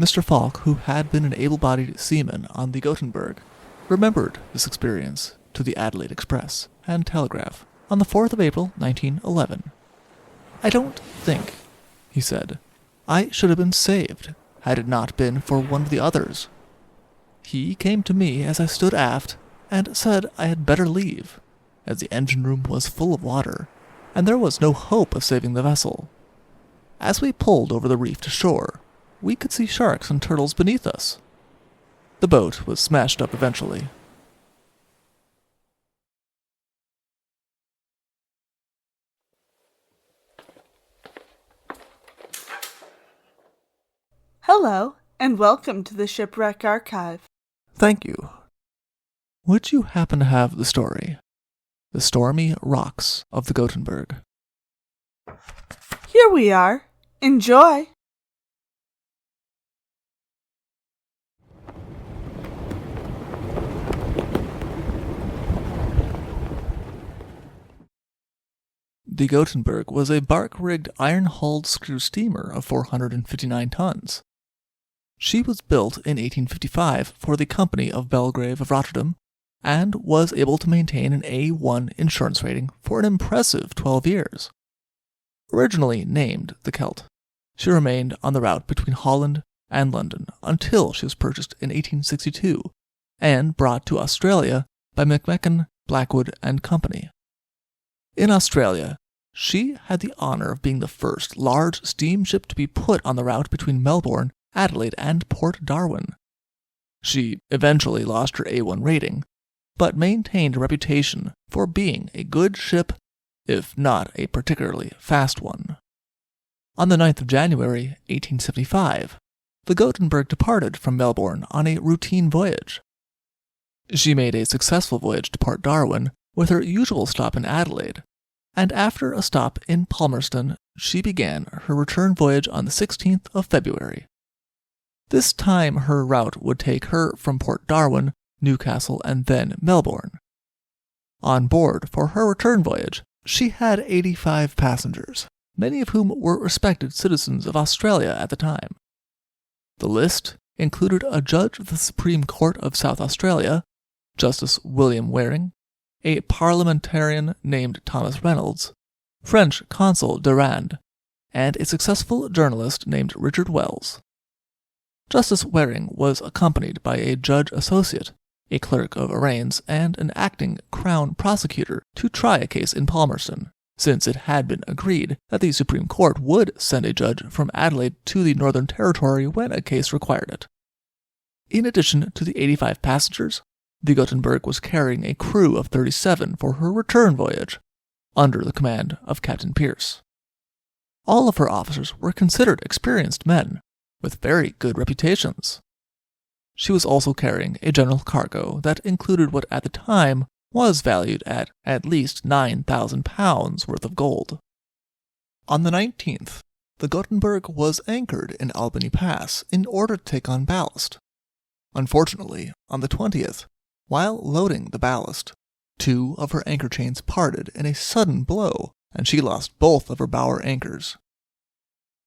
Mr. Falk, who had been an able-bodied seaman on the Gothenburg, remembered this experience to the Adelaide Express and Telegraph on the 4th of April, 1911. "I don't think," he said, "I should have been saved had it not been for one of the others. He came to me as I stood aft and said I had better leave, as the engine room was full of water, and there was no hope of saving the vessel. As we pulled over the reef to shore, we could see sharks and turtles beneath us. The boat was smashed up eventually." Hello, and welcome to the Shipwreck Archive. Thank you. Would you happen to have the story? The Stormy Rocks of the Gothenburg. Here we are. Enjoy! The Gothenburg was a bark-rigged iron-hulled screw steamer of 459 tons. She was built in 1855 for the Company of Belgrave of Rotterdam and was able to maintain an A1 insurance rating for an impressive 12 years. Originally named the Celt, she remained on the route between Holland and London until she was purchased in 1862 and brought to Australia by McMechen, Blackwood and Company. In Australia, she had the honor of being the first large steamship to be put on the route between Melbourne, Adelaide, and Port Darwin. She eventually lost her A1 rating, but maintained a reputation for being a good ship, if not a particularly fast one. On the 9th of January, 1875, the Gothenburg departed from Melbourne on a routine voyage. She made a successful voyage to Port Darwin with her usual stop in Adelaide, and after a stop in Palmerston, she began her return voyage on the 16th of February. This time her route would take her from Port Darwin, Newcastle, and then Melbourne. On board for her return voyage, she had 85 passengers, many of whom were respected citizens of Australia at the time. The list included a judge of the Supreme Court of South Australia, Justice William Waring, a parliamentarian named Thomas Reynolds, French Consul Durand, and a successful journalist named Richard Wells. Justice Waring was accompanied by a judge associate, a clerk of arraigns, and an acting Crown prosecutor to try a case in Palmerston, since it had been agreed that the Supreme Court would send a judge from Adelaide to the Northern Territory when a case required it. In addition to the 85 passengers, the Gothenburg was carrying a crew of 37 for her return voyage, under the command of Captain Pierce. All of her officers were considered experienced men, with very good reputations. She was also carrying a general cargo that included what at the time was valued at least £9,000 worth of gold. On the 19th, the Gothenburg was anchored in Albany Pass in order to take on ballast. Unfortunately, on the 20th, while loading the ballast, 2 of her anchor chains parted in a sudden blow, and she lost both of her bower anchors.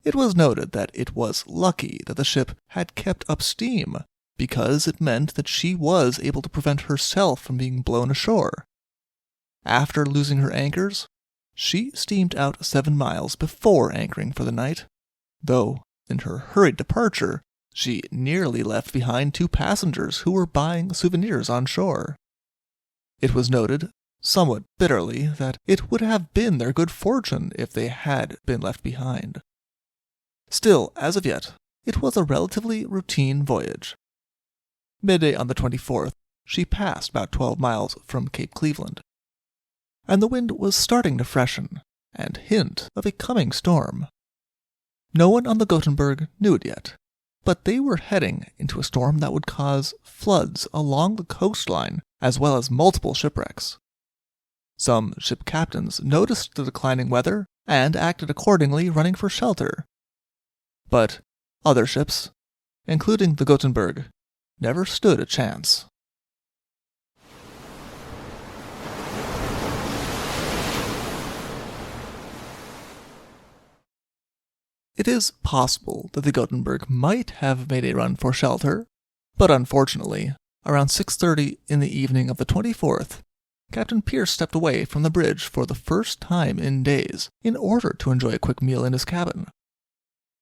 It was noted that it was lucky that the ship had kept up steam, because it meant that she was able to prevent herself from being blown ashore. After losing her anchors, she steamed out 7 miles before anchoring for the night, though, in her hurried departure, she nearly left behind 2 passengers who were buying souvenirs on shore. It was noted, somewhat bitterly, that it would have been their good fortune if they had been left behind. Still, as of yet, it was a relatively routine voyage. Midday on the 24th, she passed about 12 miles from Cape Cleveland, and the wind was starting to freshen and hint of a coming storm. No one on the Gothenburg knew it yet, but they were heading into a storm that would cause floods along the coastline as well as multiple shipwrecks. Some ship captains noticed the declining weather and acted accordingly, running for shelter. But other ships, including the Gothenburg, never stood a chance. It is possible that the Gothenburg might have made a run for shelter, but unfortunately, around 6:30 in the evening of the 24th, Captain Pierce stepped away from the bridge for the first time in days in order to enjoy a quick meal in his cabin.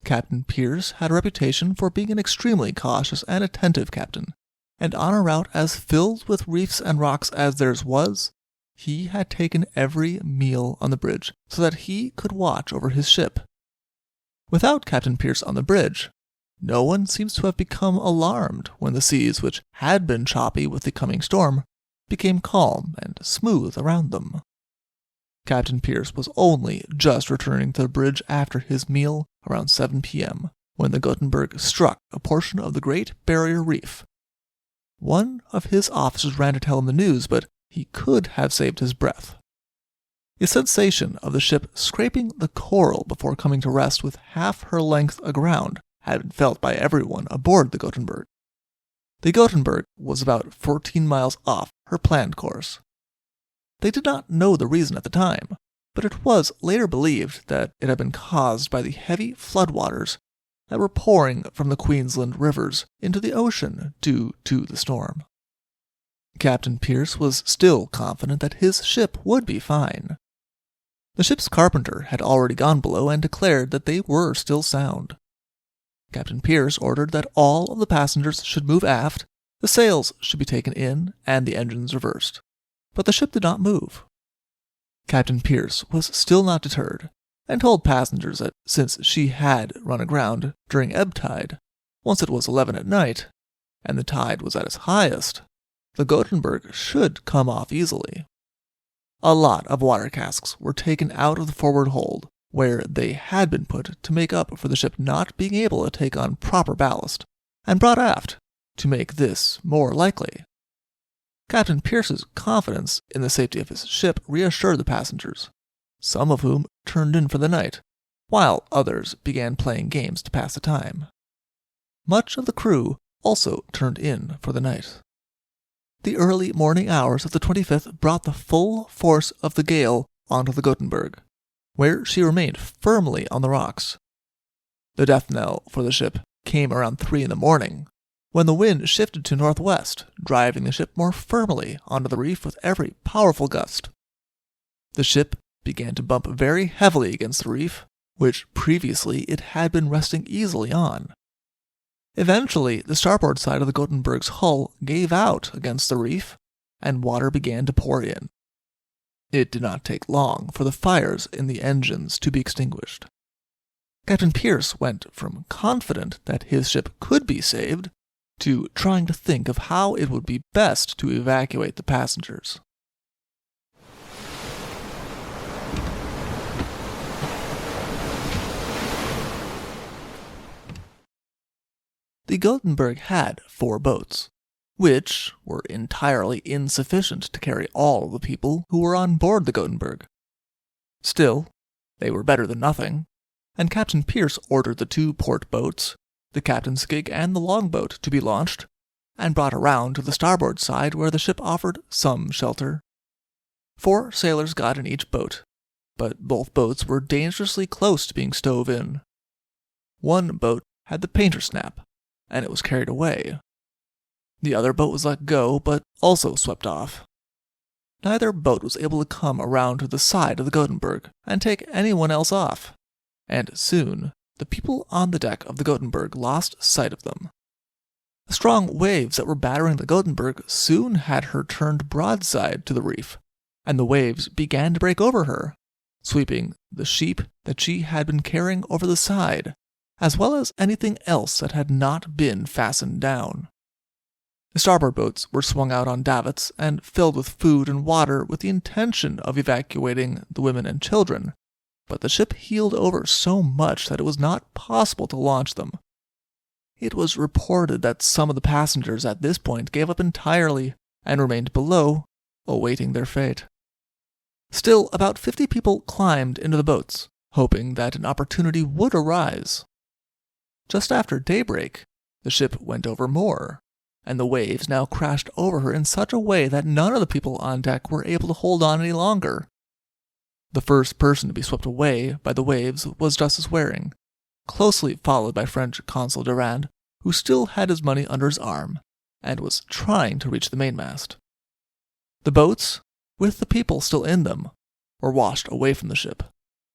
Captain Pierce had a reputation for being an extremely cautious and attentive captain, and on a route as filled with reefs and rocks as theirs was, he had taken every meal on the bridge so that he could watch over his ship. Without Captain Pierce on the bridge, no one seems to have become alarmed when the seas, which had been choppy with the coming storm, became calm and smooth around them. Captain Pierce was only just returning to the bridge after his meal around 7 p.m. when the Gothenburg struck a portion of the Great Barrier Reef. One of his officers ran to tell him the news, but he could have saved his breath. The sensation of the ship scraping the coral before coming to rest with half her length aground had been felt by everyone aboard the Gothenburg. The Gothenburg was about 14 miles off her planned course. They did not know the reason at the time, but it was later believed that it had been caused by the heavy floodwaters that were pouring from the Queensland rivers into the ocean due to the storm. Captain Pierce was still confident that his ship would be fine. The ship's carpenter had already gone below and declared that they were still sound. Captain Pierce ordered that all of the passengers should move aft, the sails should be taken in, and the engines reversed. But the ship did not move. Captain Pierce was still not deterred, and told passengers that since she had run aground during ebb tide, once it was 11 at night, and the tide was at its highest, the Gothenburg should come off easily. A lot of water casks were taken out of the forward hold, where they had been put to make up for the ship not being able to take on proper ballast, and brought aft to make this more likely. Captain Pierce's confidence in the safety of his ship reassured the passengers, some of whom turned in for the night, while others began playing games to pass the time. Much of the crew also turned in for the night. The early morning hours of the 25th brought the full force of the gale onto the Gothenburg, where she remained firmly on the rocks. The death knell for the ship came around 3 in the morning, when the wind shifted to northwest, driving the ship more firmly onto the reef with every powerful gust. The ship began to bump very heavily against the reef, which previously it had been resting easily on. Eventually, the starboard side of the Gothenburg's hull gave out against the reef, and water began to pour in. It did not take long for the fires in the engines to be extinguished. Captain Pierce went from confident that his ship could be saved to trying to think of how it would be best to evacuate the passengers. The Gothenburg had 4 boats, which were entirely insufficient to carry all of the people who were on board the Goenberg. Still, they were better than nothing, and Captain Pierce ordered the 2 port boats, the captain's gig and the longboat, to be launched, and brought around to the starboard side where the ship offered some shelter. 4 sailors got in each boat, but both boats were dangerously close to being stove in. One boat had the painter snap, and it was carried away. The other boat was let go, but also swept off. Neither boat was able to come around to the side of the Gothenburg and take anyone else off, and soon the people on the deck of the Gothenburg lost sight of them. The strong waves that were battering the Gothenburg soon had her turned broadside to the reef, and the waves began to break over her, sweeping the sheep that she had been carrying over the side, as well as anything else that had not been fastened down. The starboard boats were swung out on davits and filled with food and water with the intention of evacuating the women and children, but the ship heeled over so much that it was not possible to launch them. It was reported that some of the passengers at this point gave up entirely and remained below, awaiting their fate. Still, about 50 people climbed into the boats, hoping that an opportunity would arise. Just after daybreak, the ship went over more, and the waves now crashed over her in such a way that none of the people on deck were able to hold on any longer. The first person to be swept away by the waves was Justice Waring, closely followed by French Consul Durand, who still had his money under his arm and was trying to reach the mainmast. The boats, with the people still in them, were washed away from the ship,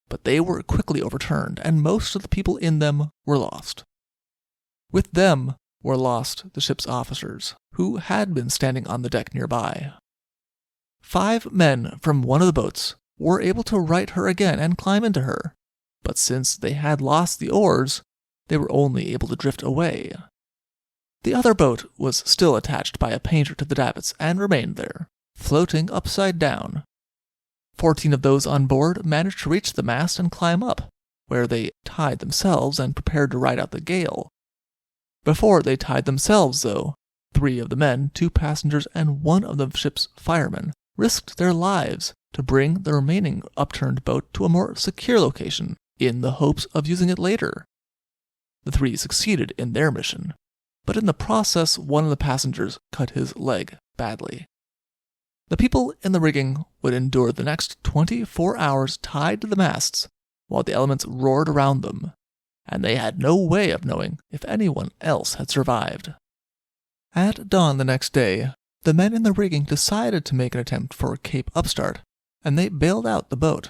but they were quickly overturned, and most of the people in them were lost. With them were lost the ship's officers, who had been standing on the deck nearby. 5 men from one of the boats were able to right her again and climb into her, but since they had lost the oars, they were only able to drift away. The other boat was still attached by a painter to the davits and remained there, floating upside down. 14 of those on board managed to reach the mast and climb up, where they tied themselves and prepared to ride out the gale. Before they tied themselves, though, 3 of the men, 2 passengers, and 1 of the ship's firemen risked their lives to bring the remaining upturned boat to a more secure location in the hopes of using it later. The 3 succeeded in their mission, but in the process 1 of the passengers cut his leg badly. The people in the rigging would endure the next 24 hours tied to the masts while the elements roared around them, and they had no way of knowing if anyone else had survived. At dawn the next day, the men in the rigging decided to make an attempt for Cape Upstart, and they bailed out the boat.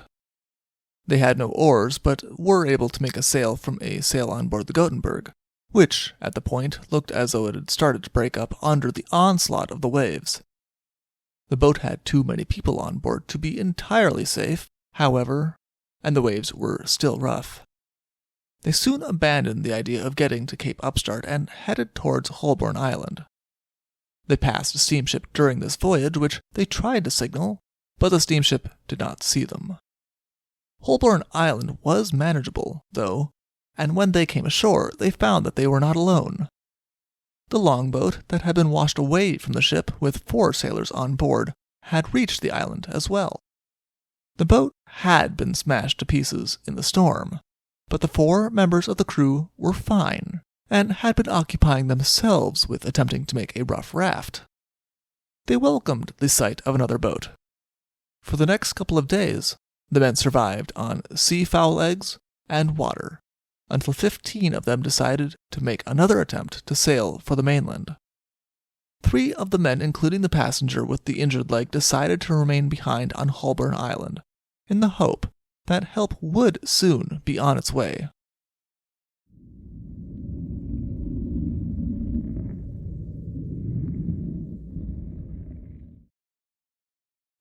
They had no oars, but were able to make a sail from a sail on board the Gothenburg, which, at the point, looked as though it had started to break up under the onslaught of the waves. The boat had too many people on board to be entirely safe, however, and the waves were still rough. They soon abandoned the idea of getting to Cape Upstart and headed towards Holbourne Island. They passed a steamship during this voyage, which they tried to signal, but the steamship did not see them. Holbourne Island was manageable, though, and when they came ashore, they found that they were not alone. The longboat that had been washed away from the ship with 4 sailors on board had reached the island as well. The boat had been smashed to pieces in the storm, but the 4 members of the crew were fine and had been occupying themselves with attempting to make a rough raft. They welcomed the sight of another boat. For the next couple of days, the men survived on seafowl eggs and water, until 15 of them decided to make another attempt to sail for the mainland. 3 of the men, including the passenger with the injured leg, decided to remain behind on Holbourne Island, in the hope that help would soon be on its way.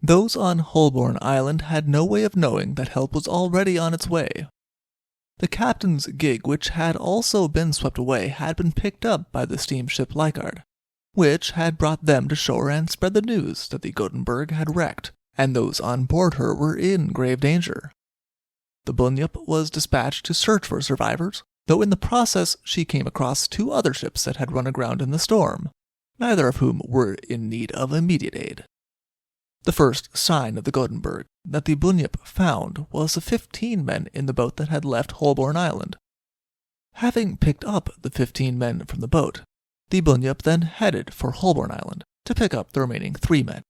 Those on Holbourne Island had no way of knowing that help was already on its way. The captain's gig, which had also been swept away, had been picked up by the steamship Leichardt, which had brought them to shore and spread the news that the Goenberg had wrecked, and those on board her were in grave danger. The Bunyip was dispatched to search for survivors, though in the process she came across 2 other ships that had run aground in the storm, neither of whom were in need of immediate aid. The first sign of the Goenberg that the Bunyip found was the 15 men in the boat that had left Holbourne Island. Having picked up the 15 men from the boat, the Bunyip then headed for Holbourne Island to pick up the remaining 3 men.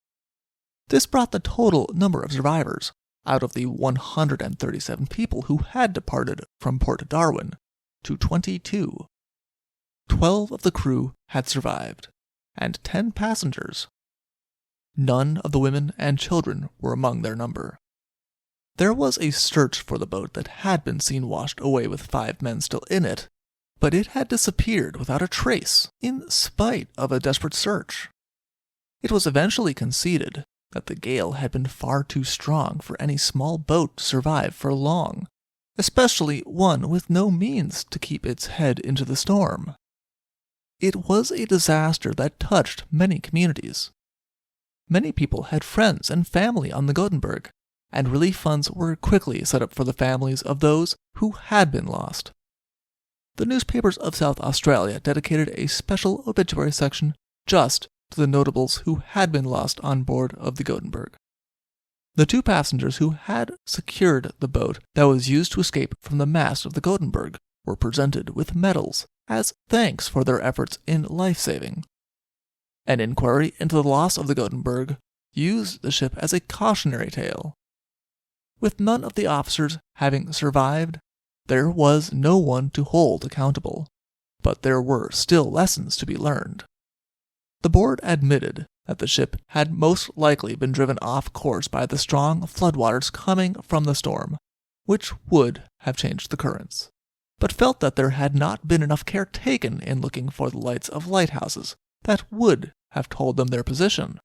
This brought the total number of survivors, out of the 137 people who had departed from Port Darwin, to 22. 12 of the crew had survived, and 10 passengers. None of the women and children were among their number. There was a search for the boat that had been seen washed away with 5 men still in it, but it had disappeared without a trace, in spite of a desperate search. It was eventually conceded that the gale had been far too strong for any small boat to survive for long, especially one with no means to keep its head into the storm. It was a disaster that touched many communities. Many people had friends and family on the Gothenburg, and relief funds were quickly set up for the families of those who had been lost. The newspapers of South Australia dedicated a special obituary section just to the notables who had been lost on board of the Gothenburg. The 2 passengers who had secured the boat that was used to escape from the mast of the Gothenburg were presented with medals as thanks for their efforts in life-saving. An inquiry into the loss of the Gothenburg used the ship as a cautionary tale. With none of the officers having survived, there was no one to hold accountable, but there were still lessons to be learned. The board admitted that the ship had most likely been driven off course by the strong floodwaters coming from the storm, which would have changed the currents, but felt that there had not been enough care taken in looking for the lights of lighthouses that would have told them their position.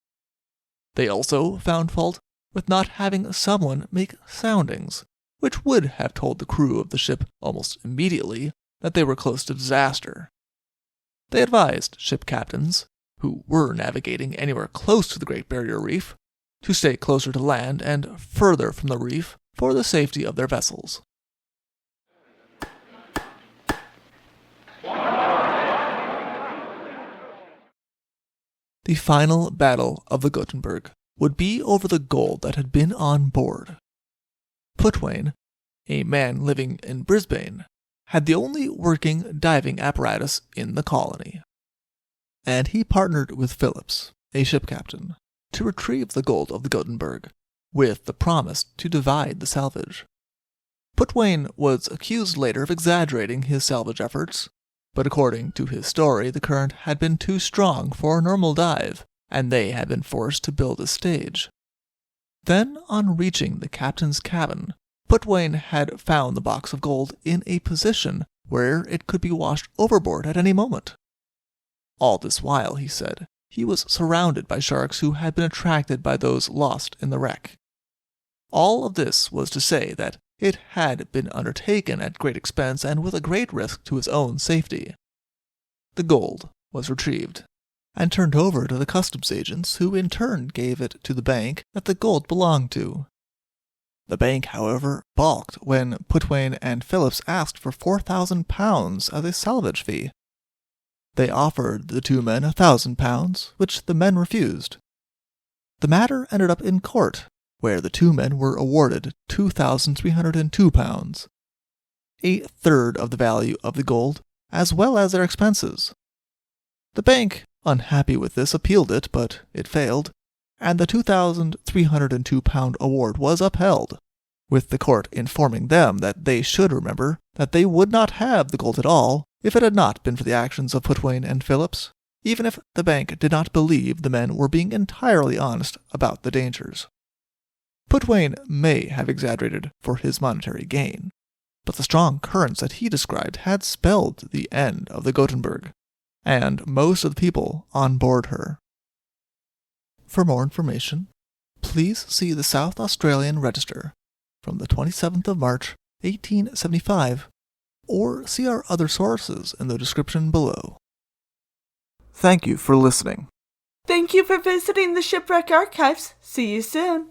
They also found fault with not having someone make soundings, which would have told the crew of the ship almost immediately that they were close to disaster. They advised ship captains, who were navigating anywhere close to the Great Barrier Reef, to stay closer to land and further from the reef for the safety of their vessels. The final battle of the Gothenburg would be over the gold that had been on board. Putwain, a man living in Brisbane, had the only working diving apparatus in the colony, and he partnered with Phillips, a ship captain, to retrieve the gold of the Gothenburg, with the promise to divide the salvage. Putwain was accused later of exaggerating his salvage efforts, but according to his story, the current had been too strong for a normal dive, and they had been forced to build a stage. Then, on reaching the captain's cabin, Putwain had found the box of gold in a position where it could be washed overboard at any moment. All this while, he said, he was surrounded by sharks who had been attracted by those lost in the wreck. All of this was to say that it had been undertaken at great expense and with a great risk to his own safety. The gold was retrieved and turned over to the customs agents, who in turn gave it to the bank that the gold belonged to. The bank, however, balked when Putwain and Phillips asked for £4,000 as a salvage fee. They offered the two men £1,000, which the men refused. The matter ended up in court, where the two men were awarded £2,302, a third of the value of the gold, as well as their expenses. The bank, unhappy with this, appealed it, but it failed, and the £2,302 award was upheld, with the court informing them that they should remember that they would not have the gold at all if it had not been for the actions of Putwain and Phillips, even if the bank did not believe the men were being entirely honest about the dangers. Putwain may have exaggerated for his monetary gain, but the strong currents that he described had spelled the end of the Gothenburg, and most of the people on board her. For more information, please see the South Australian Register from the 27th of March, 1875, or see our other sources in the description below. Thank you for listening. Thank you for visiting the Shipwreck Archives. See you soon.